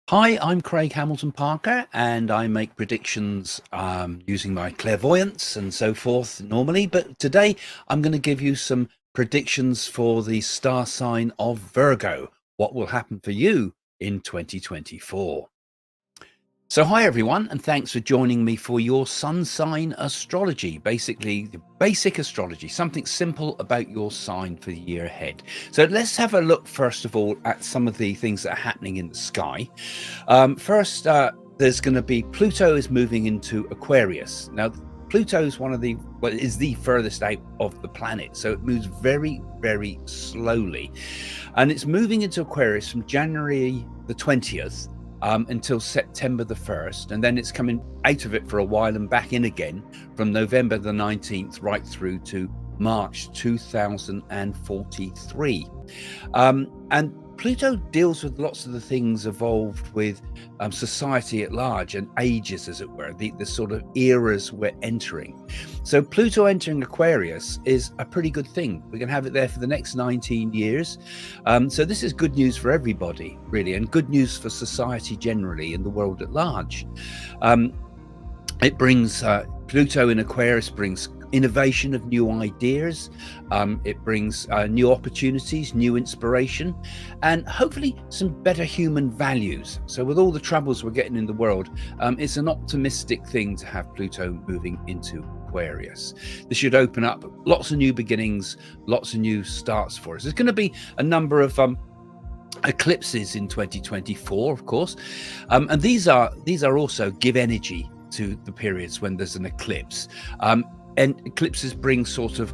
Hi, I'm Craig Hamilton Parker, and I make predictions using my clairvoyance and so forth normally. But today I'm going to give you some predictions for the star sign of Virgo. What will happen for you in 2024? So, hi everyone, and thanks for joining me for your sun sign astrology. Basically, the basic astrology, something simple about your sign for the year ahead. So, let's have a look first of all at some of the things that are happening in the sky. First, there's going to be Pluto is moving into Aquarius. Now, Pluto is is the furthest out of the planet, so it moves very, very slowly, and it's moving into Aquarius from January the 20th until September the 1st, and then it's coming out of it for a while and back in again from November the 19th right through to March 2043. And Pluto deals with lots of the things evolved with society at large and ages, as it were, the sort of eras we're entering. So Pluto entering Aquarius is a pretty good thing. We're going to have it there for the next 19 years. So this is good news for everybody, really, and good news for society generally and the world at large. It brings Pluto in Aquarius brings innovation of new ideas. It brings new opportunities, new inspiration, and hopefully some better human values. So with all the troubles we're getting in the world, it's an optimistic thing to have Pluto moving into Aquarius. This should open up lots of new beginnings, lots of new starts for us. There's going to be a number of eclipses in 2024, of course, and these are also give energy to the periods when there's an eclipse. And eclipses bring sort of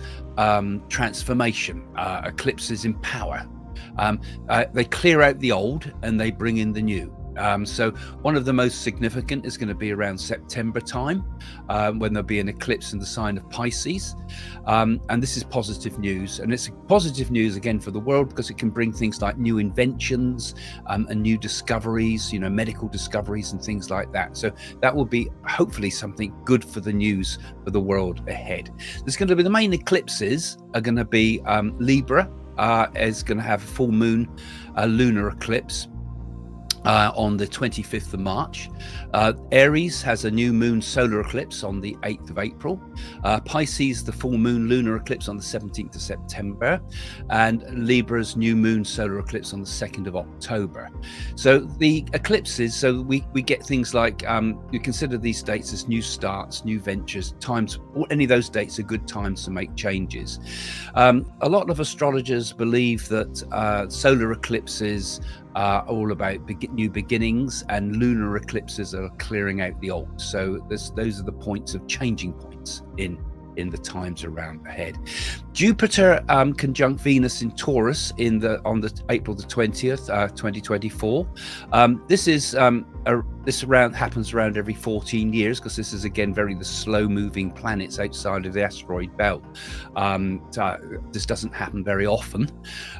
transformation. Eclipses empower. They clear out the old and they bring in the new. So one of the most significant is going to be around September time, when there'll be an eclipse in the sign of Pisces. And this is positive news. And it's positive news again for the world because it can bring things like new inventions and new discoveries, medical discoveries and things like that. So that will be hopefully something good for the news for the world ahead. There's going to be the main eclipses are going to be Libra is going to have a full moon lunar eclipse on the 25th of March. Aries has a new moon solar eclipse on the 8th of April. Pisces, the full moon lunar eclipse on the 17th of September. And Libra's new moon solar eclipse on the 2nd of October. So the eclipses, so we get things like, you consider these dates as new starts, new ventures, times, any of those dates are good times to make changes. A lot of astrologers believe that solar eclipses are all about new beginnings, and lunar eclipses are clearing out the old. So those are the points of changing points in the times around ahead. Jupiter conjunct Venus in Taurus on the April the 20th, 2024. This happens around every 14 years because this is again the slow moving planets outside of the asteroid belt. This doesn't happen very often,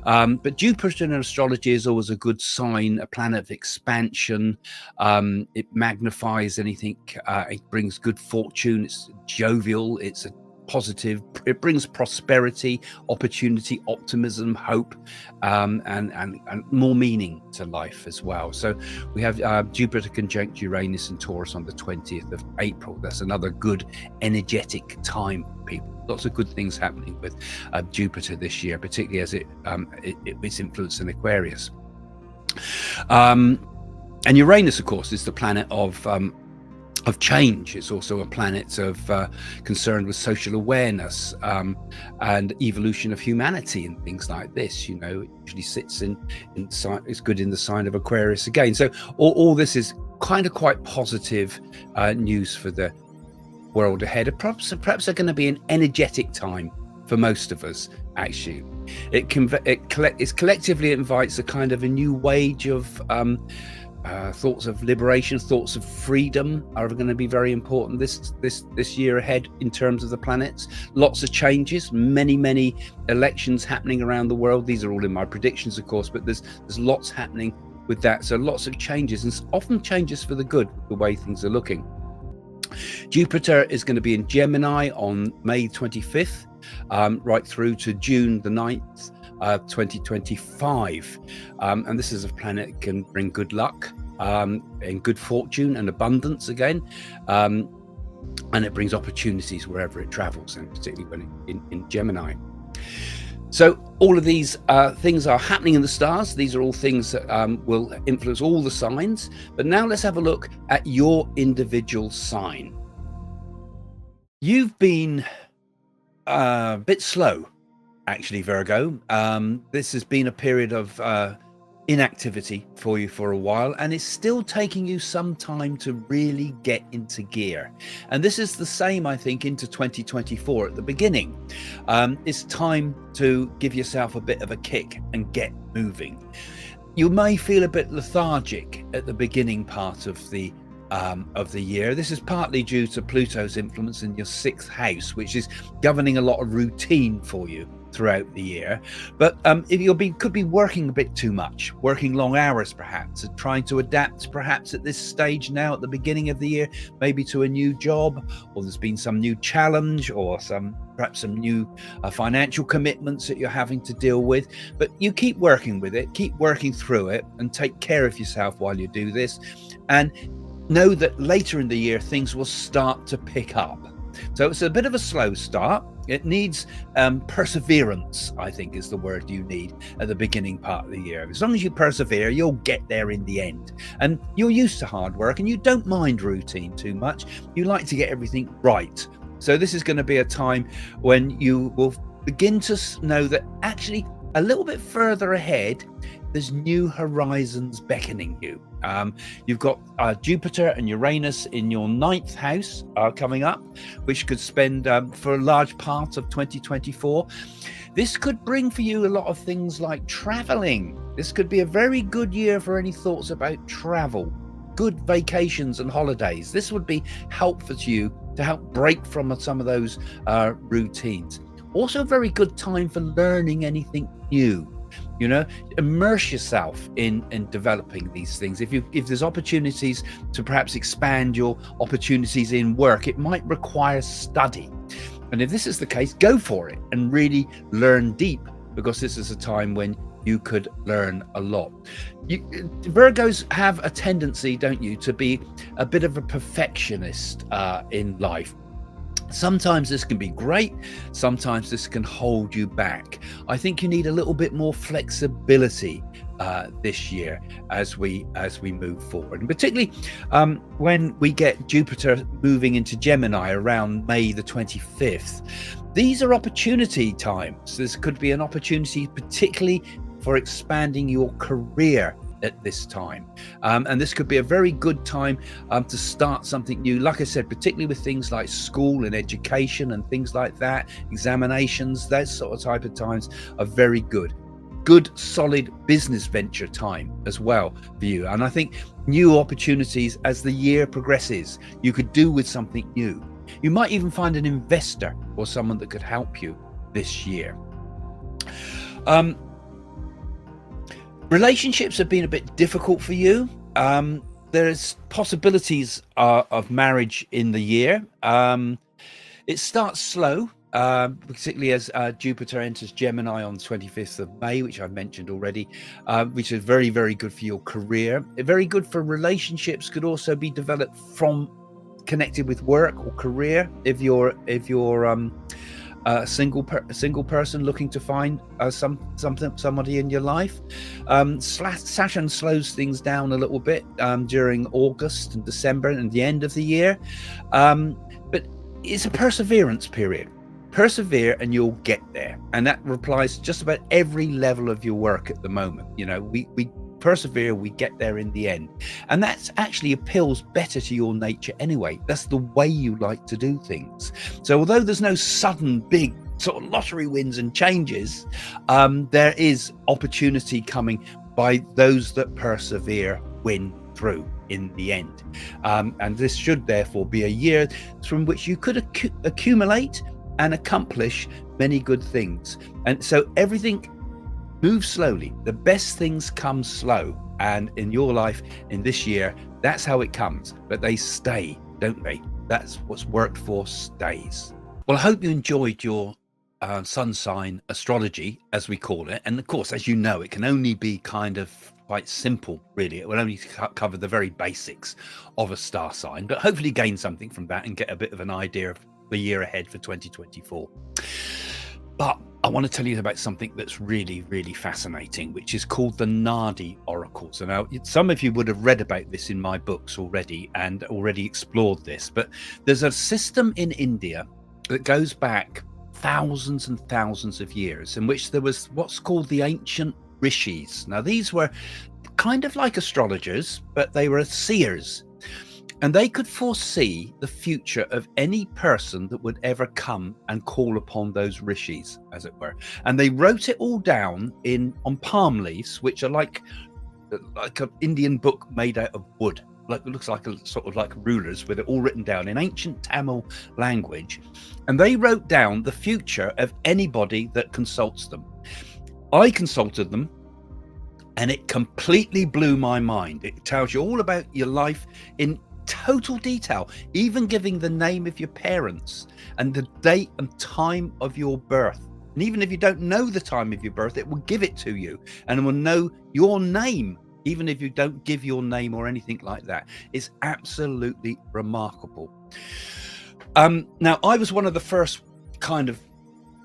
but Jupiter in astrology is always a good sign, a planet of expansion. It magnifies anything. It brings good fortune. It's jovial. It's a positive. It brings prosperity, opportunity, optimism, hope, and more meaning to life as well. So we have Jupiter conjunct Uranus and Taurus on the 20th of April. That's another good energetic time for people. Lots of good things happening with Jupiter this year, particularly as its influence in Aquarius. And Uranus, of course, is the planet of change. It's also a planet of concern with social awareness and evolution of humanity and things like this. It usually sits it's good in the sign of Aquarius again. So all this is kind of quite positive news for the world ahead. Perhaps are going to be an energetic time for most of us. Actually, it collectively invites a kind of a new wave of thoughts of liberation, thoughts of freedom are going to be very important this year ahead in terms of the planets. Lots of changes, many elections happening around the world. These are all in my predictions, of course, but there's lots happening with that. So lots of changes, and often changes for the good, the way things are looking. Jupiter is going to be in Gemini on May 25th, right through to June the 9th. 2025, and this is a planet that can bring good luck, in good fortune and abundance again. And it brings opportunities wherever it travels, and particularly when in Gemini. So all of these things are happening in the stars. These are all things that will influence all the signs. But now let's have a look at your individual sign. You've been a bit slow, actually, Virgo. This has been a period of inactivity for you for a while, and it's still taking you some time to really get into gear. And this is the same, I think, into 2024 at the beginning. It's time to give yourself a bit of a kick and get moving. You may feel a bit lethargic at the beginning part of the year. This is partly due to Pluto's influence in your 6th house, which is governing a lot of routine for you throughout the year. But if could be working a bit too much, working long hours perhaps, and trying to adapt perhaps at this stage now at the beginning of the year, maybe to a new job, or there's been some new challenge, or perhaps some new financial commitments that you're having to deal with. But you keep working with it, keep working through it, and take care of yourself while you do this, and know that later in the year things will start to pick up. So it's a bit of a slow start. It needs perseverance, I think, is the word you need at the beginning part of the year. As long as you persevere, you'll get there in the end. And you're used to hard work, and you don't mind routine too much. You like to get everything right. So this is going to be a time when you will begin to know that actually a little bit further ahead, there's new horizons beckoning you. You've got Jupiter and Uranus in your 9th house coming up, which could spend for a large part of 2024. This could bring for you a lot of things like traveling. This could be a very good year for any thoughts about travel, good vacations and holidays. This would be helpful to you to help break from some of those routines. Also a very good time for learning anything new. You know, immerse yourself in developing these things. If there's opportunities to perhaps expand your opportunities in work, it might require study. And if this is the case, go for it and really learn deep, because this is a time when you could learn a lot. Virgos have a tendency, don't you, to be a bit of a perfectionist in life. Sometimes this can be great, sometimes this can hold you back. I think you need a little bit more flexibility this year as we move forward, and particularly when we get Jupiter moving into Gemini around May the 25th. These are opportunity times. This could be an opportunity particularly for expanding your career at this time, and this could be a very good time to start something new. Like I said, particularly with things like school and education and things like that, examinations, that sort of type of times are very good solid business venture time as well for you. And I think new opportunities as the year progresses, you could do with something new. You might even find an investor or someone that could help you this year. Relationships have been a bit difficult for you. There's possibilities of marriage in the year. It starts slow, particularly as Jupiter enters Gemini on the 25th of May, which I've mentioned already, which is very, very good for your career. Very good for relationships, could also be developed from connected with work or career if you're a single person looking to find somebody in your life. Saturn slows things down a little bit during August and December and the end of the year, but it's a perseverance period. Persevere and you'll get there, and that applies to just about every level of your work at the moment. You know, we persevere, we get there in the end, and that's actually appeals better to your nature anyway. That's the way you like to do things. So although there's no sudden big sort of lottery wins and changes, there is opportunity coming by those that persevere win through in the end, and this should therefore be a year from which you could accumulate and accomplish many good things. And so everything moves slowly. The best things come slow, and in your life in this year, that's how it comes. But they stay, don't they? That's what's worked for stays. Well, I hope you enjoyed your sun sign astrology, as we call it. And of course, as you know, it can only be kind of quite simple, really. It will only cover the very basics of a star sign, but hopefully gain something from that and get a bit of an idea of the year ahead for 2024. But I want to tell you about something that's really, really fascinating, which is called the Nadi oracles. And now, some of you would have read about this in my books already and already explored this, but there's a system in India that goes back thousands and thousands of years, in which there was what's called the ancient rishis. Now, these were kind of like astrologers, but they were seers. And they could foresee the future of any person that would ever come and call upon those rishis, as it were. And they wrote it all down on palm leaves, which are like an Indian book made out of wood. Like, it looks like a sort of like rulers, with it all written down in ancient Tamil language. And they wrote down the future of anybody that consults them. I consulted them, and it completely blew my mind. It tells you all about your life in total detail, even giving the name of your parents and the date and time of your birth. And even if you don't know the time of your birth, it will give it to you, and it will know your name, even if you don't give your name or anything like that. It's absolutely remarkable. Now, I was one of the first kind of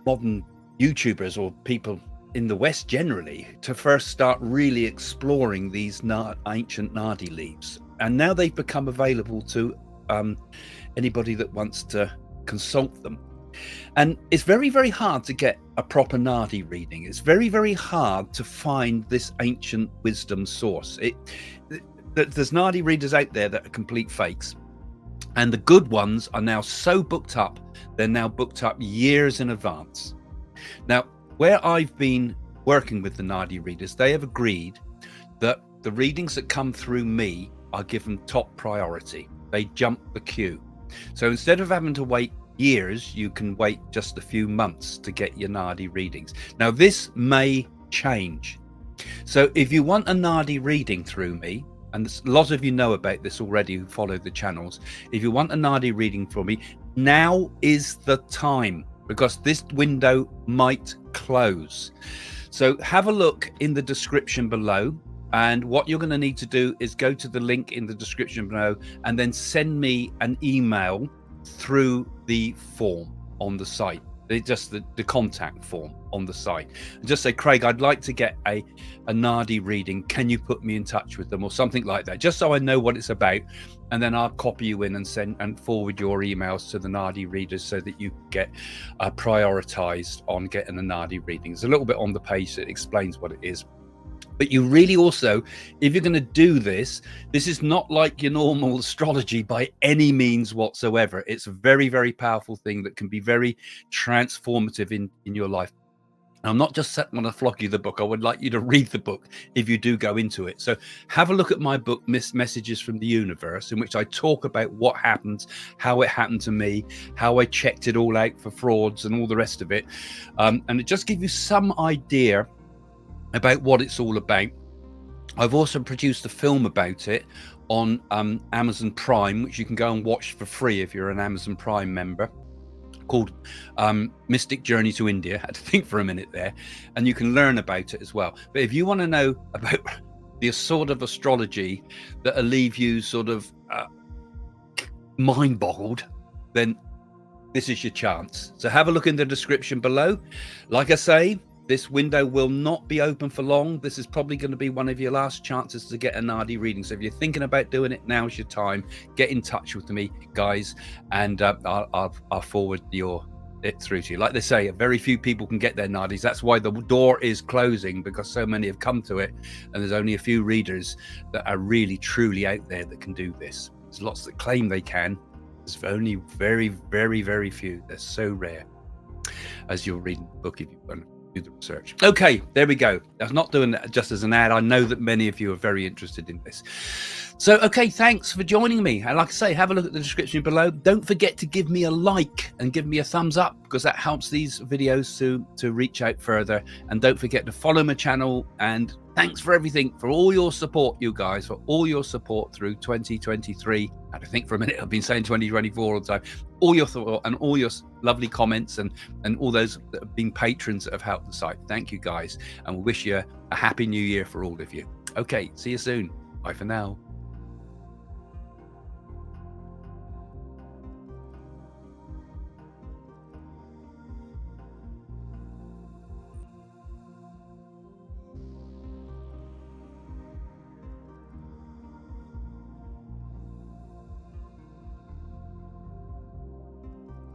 modern YouTubers, or people in the West generally, to first start really exploring these ancient Nadi leaves. And now they've become available to anybody that wants to consult them. And it's very, very hard to get a proper Nadi reading. It's very, very hard to find this ancient wisdom source. There's Nadi readers out there that are complete fakes. And the good ones are now so booked up, they're now booked up years in advance. Now, where I've been working with the Nadi readers, they have agreed that the readings that come through me are given top priority. They jump the queue. So instead of having to wait years, you can wait just a few months to get your Nadi readings. Now, this may change. So if you want a Nadi reading through me, and a lot of you know about this already who follow the channels, if you want a Nadi reading from me, now is the time, because this window might close. So have a look in the description below. And what you're going to need to do is go to the link in the description below and then send me an email through the form on the site. Just the contact form on the site. And just say, Craig, I'd like to get a Nadi reading. Can you put me in touch with them, or something like that? Just so I know what it's about. And then I'll copy you in and send and forward your emails to the Nadi readers so that you get prioritized on getting a Nadi reading. There's a little bit on the page that explains what it is. But you really also, if you're going to do this, this is not like your normal astrology by any means whatsoever. It's a very, very powerful thing that can be very transformative in your life. And I'm not just want to flog you the book. I would like you to read the book if you do go into it. So have a look at my book, Messages from the Universe, in which I talk about what happened, how it happened to me, how I checked it all out for frauds and all the rest of it. And it just gives you some idea about what it's all about. I've also produced a film about it on Amazon Prime, which you can go and watch for free if you're an Amazon Prime member, called Mystic Journey to India. I had to think for a minute there, and you can learn about it as well. But if you want to know about the sort of astrology that'll leave you sort of mind boggled, then this is your chance. So have a look in the description below. Like I say, this window will not be open for long. This is probably going to be one of your last chances to get a Nadi reading. So if you're thinking about doing it, now's your time. Get in touch with me, guys, and I'll forward it through to you. Like they say, very few people can get their Nadis. That's why the door is closing, because so many have come to it, and there's only a few readers that are really, truly out there that can do this. There's lots that claim they can. There's only very, very, very few. They're so rare, as you'll read in the book if you've done the research. Okay, there we go. I'm not doing that just as an ad. I know that many of you are very interested in this. So, okay, thanks for joining me. And like I say, have a look at the description below. Don't forget to give me a like and give me a thumbs up, because that helps these videos to reach out further. And don't forget to follow my channel. And thanks for everything, for all your support, you guys, for all your support through 2023. And I think for a minute I've been saying 2024 all the time. All your thought and all your lovely comments and all those that have been patrons that have helped the site. Thank you, guys. And we wish you a happy new year for all of you. Okay, see you soon. Bye for now.